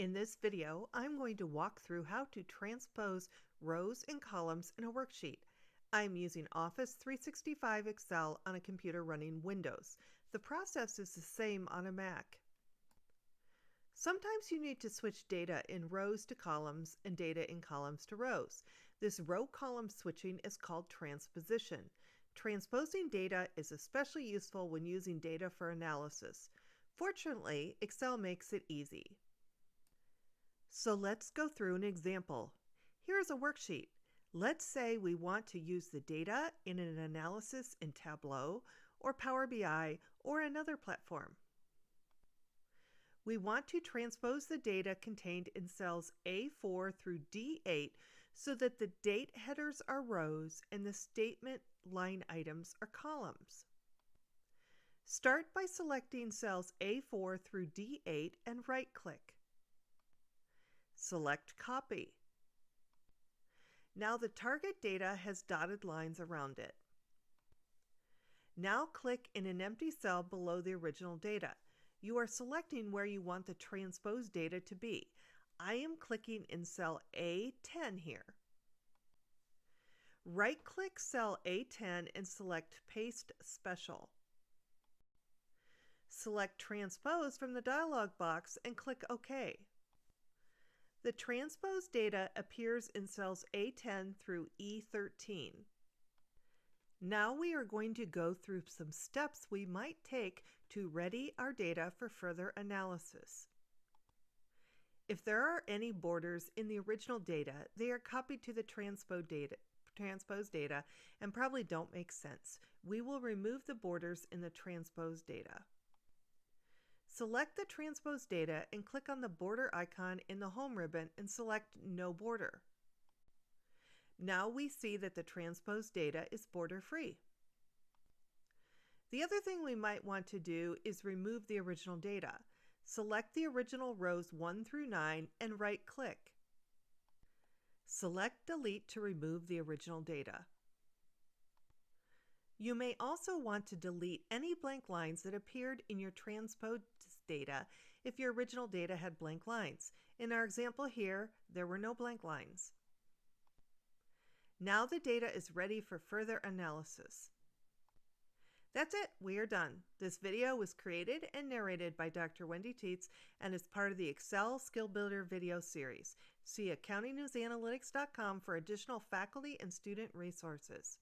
In this video, I'm going to walk through how to transpose rows and columns in a worksheet. I'm using Office 365 Excel on a computer running Windows. The process is the same on a Mac. Sometimes you need to switch data in rows to columns and data in columns to rows. This row-column switching is called transposition. Transposing data is especially useful when using data for analysis. Fortunately, Excel makes it easy. So let's go through an example. Here's a worksheet. Let's say we want to use the data in an analysis in Tableau or Power BI or another platform. We want to transpose the data contained in cells A4 through D8 so that the date headers are rows and the statement line items are columns. Start by selecting cells A4 through D8 and right-click. Select Copy. Now the target data has dotted lines around it. Now click in an empty cell below the original data. You are selecting where you want the transposed data to be. I am clicking in cell A10 here. Right-click cell A10 and select Paste Special. Select Transpose from the dialog box and click OK. The transposed data appears in cells A10 through E13. Now we are going to go through some steps we might take to ready our data for further analysis. If there are any borders in the original data, they are copied to the transposed data and probably don't make sense. We will remove the borders in the transposed data. Select the transposed data and click on the border icon in the Home ribbon and select No Border. Now we see that the transposed data is border-free. The other thing we might want to do is remove the original data. Select the original rows 1 through 9 and right-click. Select Delete to remove the original data. You may also want to delete any blank lines that appeared in your transposed data if your original data had blank lines. In our example here, there were no blank lines. Now the data is ready for further analysis. That's it, we are done. This video was created and narrated by Dr. Wendy Tietz and is part of the Excel Skill Builder video series. See accountingnewsanalytics.com for additional faculty and student resources.